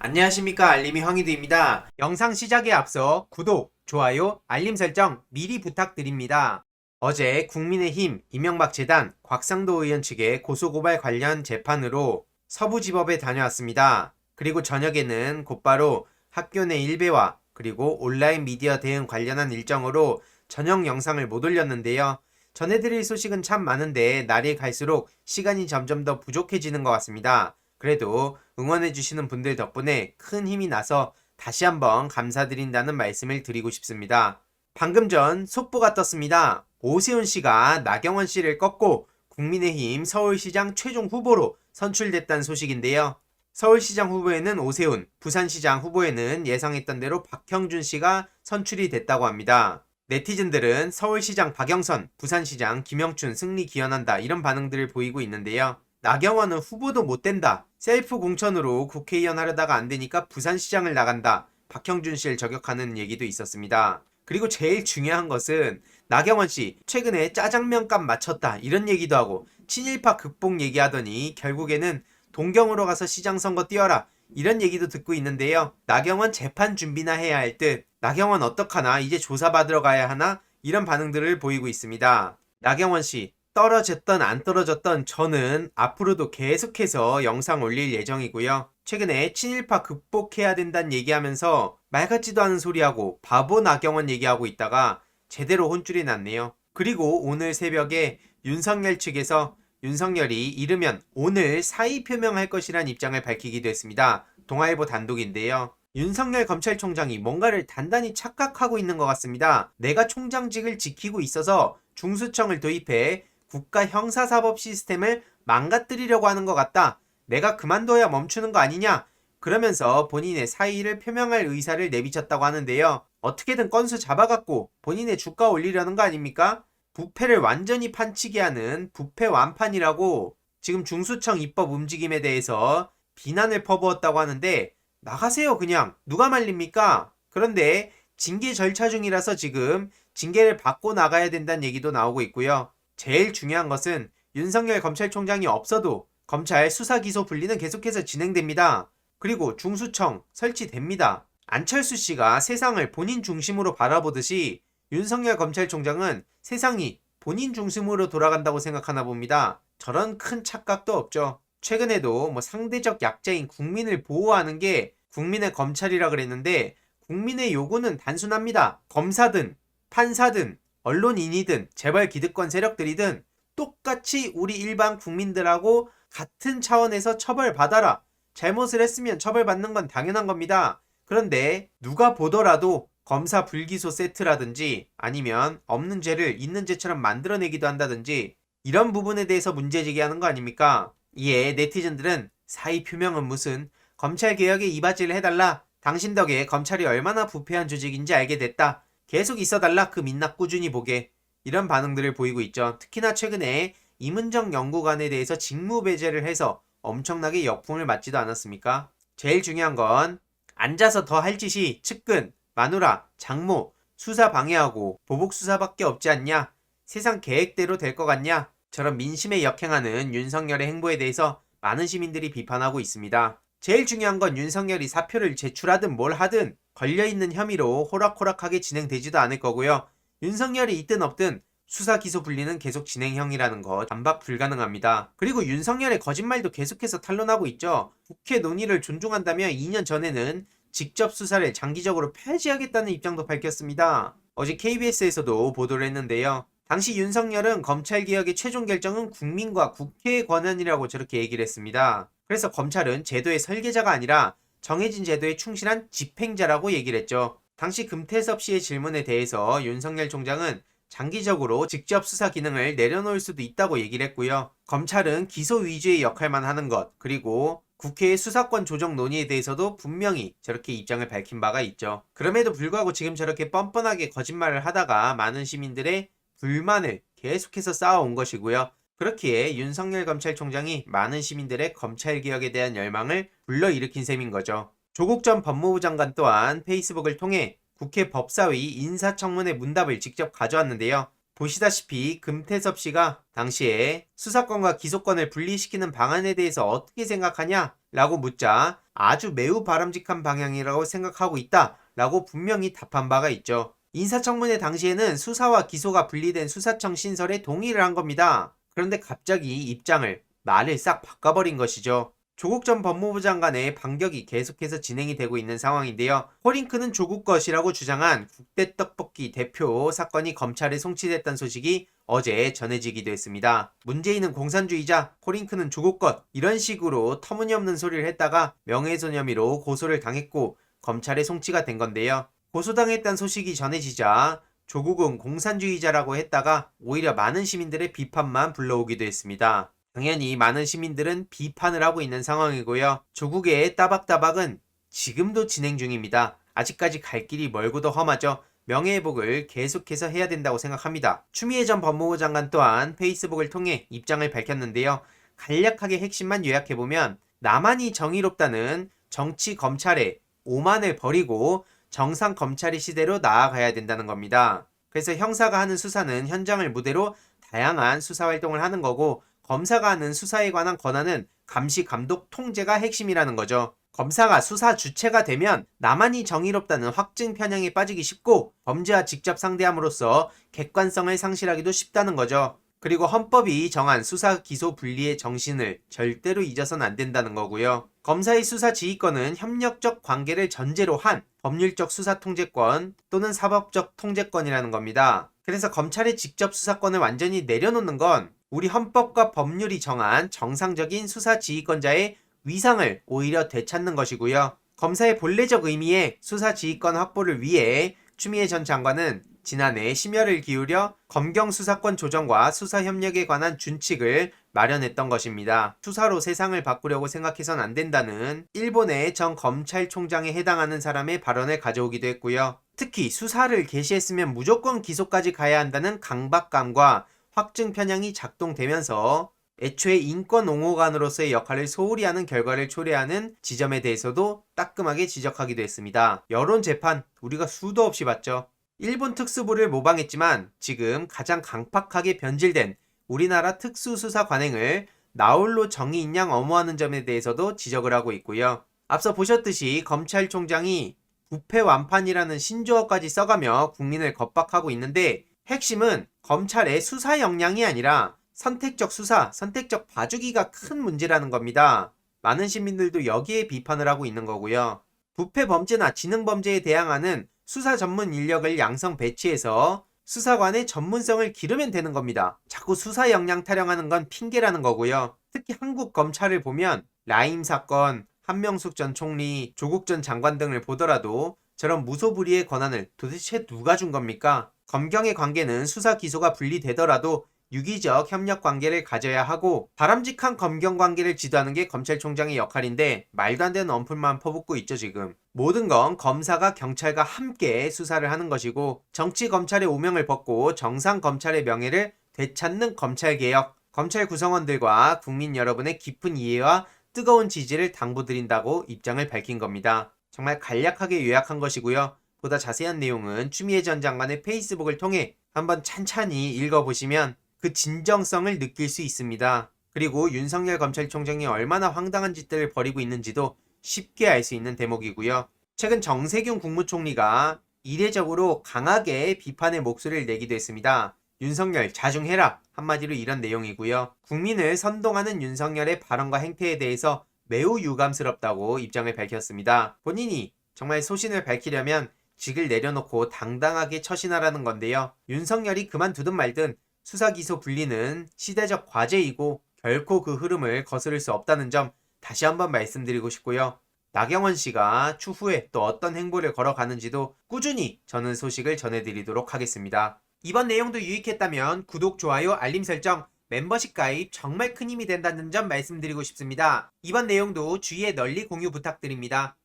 안녕하십니까, 알림이 황희두입니다. 영상 시작에 앞서 구독, 좋아요, 알림 설정 미리 부탁드립니다. 어제 국민의힘 이명박 재단 곽상도 의원 측의 고소고발 관련 재판으로 서부지법에 다녀왔습니다. 그리고 저녁에는 곧바로 학교 내 일배와 그리고 온라인 미디어 대응 관련한 일정으로 저녁 영상을 못 올렸는데요. 전해드릴 소식은 참 많은데 날이 갈수록 시간이 점점 더 부족해지는 것 같습니다. 그래도 응원해주시는 분들 덕분에 큰 힘이 나서 다시 한번 감사드린다는 말씀을 드리고 싶습니다. 방금 전 속보가 떴습니다. 오세훈 씨가 나경원 씨를 꺾고 국민의힘 서울시장 최종 후보로 선출됐다는 소식인데요. 서울시장 후보에는 오세훈, 부산시장 후보에는 예상했던 대로 박형준 씨가 선출이 됐다고 합니다. 네티즌들은 서울시장 박영선, 부산시장 김영춘 승리 기원한다 이런 반응들을 보이고 있는데요. 나경원은 후보도 못 된다. 셀프 공천으로 국회의원 하려다가 안 되니까 부산시장을 나간다. 박형준 씨를 저격하는 얘기도 있었습니다. 그리고 제일 중요한 것은 나경원 씨 최근에 짜장면값 맞췄다 이런 얘기도 하고 친일파 극복 얘기하더니 결국에는 동경으로 가서 시장 선거 뛰어라 이런 얘기도 듣고 있는데요. 나경원 재판 준비나 해야 할 듯 나경원 어떡하나 이제 조사받으러 가야 하나 이런 반응들을 보이고 있습니다. 나경원 씨 떨어졌던 안 떨어졌던 저는 앞으로도 계속해서 영상 올릴 예정이고요. 최근에 친일파 극복해야 된다는 얘기하면서 말 같지도 않은 소리하고 바보 나경원 얘기하고 있다가 제대로 혼쭐이 났네요. 그리고 오늘 새벽에 윤석열 측에서 윤석열이 이르면 오늘 사의 표명할 것이란 입장을 밝히기도 했습니다. 동아일보 단독인데요. 윤석열 검찰총장이 뭔가를 단단히 착각하고 있는 것 같습니다. 내가 총장직을 지키고 있어서 중수청을 도입해 국가 형사사법 시스템을 망가뜨리려고 하는 것 같다. 내가 그만둬야 멈추는 거 아니냐? 그러면서 본인의 사의를 표명할 의사를 내비쳤다고 하는데요. 어떻게든 건수 잡아갖고 본인의 주가 올리려는 거 아닙니까? 부패를 완전히 판치게 하는 부패 완판이라고 지금 중수청 입법 움직임에 대해서 비난을 퍼부었다고 하는데 나가세요 그냥. 누가 말립니까? 그런데 징계 절차 중이라서 지금 징계를 받고 나가야 된다는 얘기도 나오고 있고요. 제일 중요한 것은 윤석열 검찰총장이 없어도 검찰 수사 기소 분리는 계속해서 진행됩니다. 그리고 중수청 설치됩니다. 안철수 씨가 세상을 본인 중심으로 바라보듯이 윤석열 검찰총장은 세상이 본인 중심으로 돌아간다고 생각하나 봅니다. 저런 큰 착각도 없죠. 최근에도 상대적 약자인 국민을 보호하는 게 국민의 검찰이라 그랬는데 국민의 요구는 단순합니다. 검사든 판사든 언론인이든 재벌 기득권 세력들이든 똑같이 우리 일반 국민들하고 같은 차원에서 처벌받아라. 잘못을 했으면 처벌받는 건 당연한 겁니다. 그런데 누가 보더라도 검사 불기소 세트라든지 아니면 없는 죄를 있는 죄처럼 만들어내기도 한다든지 이런 부분에 대해서 문제제기하는 거 아닙니까? 이에 네티즌들은 사의 표명은 무슨 검찰개혁에 이바지를 해달라. 당신 덕에 검찰이 얼마나 부패한 조직인지 알게 됐다. 계속 있어달라. 그 민낯 꾸준히 보게. 이런 반응들을 보이고 있죠. 특히나 최근에 이문정 연구관에 대해서 직무배제를 해서 엄청나게 역풍을 맞지도 않았습니까? 제일 중요한 건 앉아서 더 할 짓이 측근, 마누라, 장모, 수사 방해하고 보복 수사밖에 없지 않냐? 세상 계획대로 될 것 같냐? 저런 민심에 역행하는 윤석열의 행보에 대해서 많은 시민들이 비판하고 있습니다. 제일 중요한 건 윤석열이 사표를 제출하든 뭘 하든 걸려있는 혐의로 호락호락하게 진행되지도 않을 거고요. 윤석열이 있든 없든 수사 기소 분리는 계속 진행형이라는 거 반박 불가능합니다. 그리고 윤석열의 거짓말도 계속해서 탄로나고 있죠. 국회 논의를 존중한다며 2년 전에는 직접 수사를 장기적으로 폐지하겠다는 입장도 밝혔습니다. 어제 KBS에서도 보도를 했는데요. 당시 윤석열은 검찰개혁의 최종 결정은 국민과 국회의 권한이라고 저렇게 얘기를 했습니다. 그래서 검찰은 제도의 설계자가 아니라 정해진 제도에 충실한 집행자라고 얘기를 했죠. 당시 금태섭 씨의 질문에 대해서 윤석열 총장은 장기적으로 직접 수사 기능을 내려놓을 수도 있다고 얘기를 했고요. 검찰은 기소 위주의 역할만 하는 것, 그리고 국회의 수사권 조정 논의에 대해서도 분명히 저렇게 입장을 밝힌 바가 있죠. 그럼에도 불구하고 지금 저렇게 뻔뻔하게 거짓말을 하다가 많은 시민들의 불만을 계속해서 쌓아온 것이고요. 그렇기에 윤석열 검찰총장이 많은 시민들의 검찰개혁에 대한 열망을 불러일으킨 셈인 거죠. 조국 전 법무부 장관 또한 페이스북을 통해 국회 법사위 인사청문회 문답을 직접 가져왔는데요. 보시다시피 금태섭 씨가 당시에 수사권과 기소권을 분리시키는 방안에 대해서 어떻게 생각하냐? 라고 묻자 아주 매우 바람직한 방향이라고 생각하고 있다 라고 분명히 답한 바가 있죠. 인사청문회 당시에는 수사와 기소가 분리된 수사청 신설에 동의를 한 겁니다. 그런데 갑자기 말을 싹 바꿔버린 것이죠. 조국 전 법무부 장관의 반격이 계속해서 진행이 되고 있는 상황인데요. 포링크는 조국 것이라고 주장한 국대떡볶이 대표 사건이 검찰에 송치됐다는 소식이 어제 전해지기도 했습니다. 문재인은 공산주의자, 포링크는 조국 것, 이런 식으로 터무니없는 소리를 했다가 명예훼손 혐의로 고소를 당했고 검찰에 송치가 된 건데요. 고소당했다는 소식이 전해지자 조국은 공산주의자라고 했다가 오히려 많은 시민들의 비판만 불러오기도 했습니다. 당연히 많은 시민들은 비판을 하고 있는 상황이고요. 조국의 따박따박은 지금도 진행 중입니다. 아직까지 갈 길이 멀고도 험하죠. 명예회복을 계속해서 해야 된다고 생각합니다. 추미애 전 법무부 장관 또한 페이스북을 통해 입장을 밝혔는데요. 간략하게 핵심만 요약해보면 나만이 정의롭다는 정치 검찰의 오만을 버리고 정상 검찰의 시대로 나아가야 된다는 겁니다. 그래서 형사가 하는 수사는 현장을 무대로 다양한 수사 활동을 하는 거고 검사가 하는 수사에 관한 권한은 감시, 감독, 통제가 핵심이라는 거죠. 검사가 수사 주체가 되면 나만이 정의롭다는 확증 편향에 빠지기 쉽고 범죄와 직접 상대함으로써 객관성을 상실하기도 쉽다는 거죠. 그리고 헌법이 정한 수사 기소 분리의 정신을 절대로 잊어서는 안 된다는 거고요. 검사의 수사 지휘권은 협력적 관계를 전제로 한 법률적 수사 통제권 또는 사법적 통제권이라는 겁니다. 그래서 검찰의 직접 수사권을 완전히 내려놓는 건 우리 헌법과 법률이 정한 정상적인 수사 지휘권자의 위상을 오히려 되찾는 것이고요. 검사의 본래적 의미의 수사 지휘권 확보를 위해 추미애 전 장관은 지난해 심혈을 기울여 검경 수사권 조정과 수사 협력에 관한 준칙을 마련했던 것입니다. 수사로 세상을 바꾸려고 생각해선 안 된다는 일본의 전 검찰총장에 해당하는 사람의 발언을 가져오기도 했고요. 특히 수사를 개시했으면 무조건 기소까지 가야 한다는 강박감과 확증 편향이 작동되면서 애초에 인권 옹호관으로서의 역할을 소홀히 하는 결과를 초래하는 지점에 대해서도 따끔하게 지적하기도 했습니다. 여론 재판 우리가 수도 없이 봤죠. 일본 특수부를 모방했지만 지금 가장 강팍하게 변질된 우리나라 특수수사 관행을 나홀로 정의인 양 엄호하는 점에 대해서도 지적을 하고 있고요. 앞서 보셨듯이 검찰총장이 부패 완판이라는 신조어까지 써가며 국민을 겁박하고 있는데 핵심은 검찰의 수사 역량이 아니라 선택적 수사, 선택적 봐주기가 큰 문제라는 겁니다. 많은 시민들도 여기에 비판을 하고 있는 거고요. 부패 범죄나 지능 범죄에 대항하는 수사 전문 인력을 양성 배치해서 수사관의 전문성을 기르면 되는 겁니다. 자꾸 수사 역량 타령하는 건 핑계라는 거고요. 특히 한국 검찰을 보면 라임 사건, 한명숙 전 총리, 조국 전 장관 등을 보더라도 저런 무소불위의 권한을 도대체 누가 준 겁니까? 검경의 관계는 수사 기소가 분리되더라도 유기적 협력 관계를 가져야 하고 바람직한 검경 관계를 지도하는 게 검찰총장의 역할인데 말도 안 되는 언품만 퍼붓고 있죠 지금. 모든 건 검사가 경찰과 함께 수사를 하는 것이고 정치 검찰의 오명을 벗고 정상 검찰의 명예를 되찾는 검찰개혁, 검찰 구성원들과 국민 여러분의 깊은 이해와 뜨거운 지지를 당부드린다고 입장을 밝힌 겁니다. 정말 간략하게 요약한 것이고요. 보다 자세한 내용은 추미애 전 장관의 페이스북을 통해 한번 찬찬히 읽어보시면 그 진정성을 느낄 수 있습니다. 그리고 윤석열 검찰총장이 얼마나 황당한 짓들을 벌이고 있는지도 쉽게 알 수 있는 대목이고요. 최근 정세균 국무총리가 이례적으로 강하게 비판의 목소리를 내기도 했습니다. 윤석열 자중해라 한마디로 이런 내용이고요. 국민을 선동하는 윤석열의 발언과 행태에 대해서 매우 유감스럽다고 입장을 밝혔습니다. 본인이 정말 소신을 밝히려면 직을 내려놓고 당당하게 처신하라는 건데요. 윤석열이 그만두든 말든 수사기소 분리는 시대적 과제이고 결코 그 흐름을 거스를 수 없다는 점 다시 한번 말씀드리고 싶고요. 나경원 씨가 추후에 또 어떤 행보를 걸어가는지도 꾸준히 저는 소식을 전해드리도록 하겠습니다. 이번 내용도 유익했다면 구독, 좋아요, 알림 설정, 멤버십 가입 정말 큰 힘이 된다는 점 말씀드리고 싶습니다. 이번 내용도 주위에 널리 공유 부탁드립니다.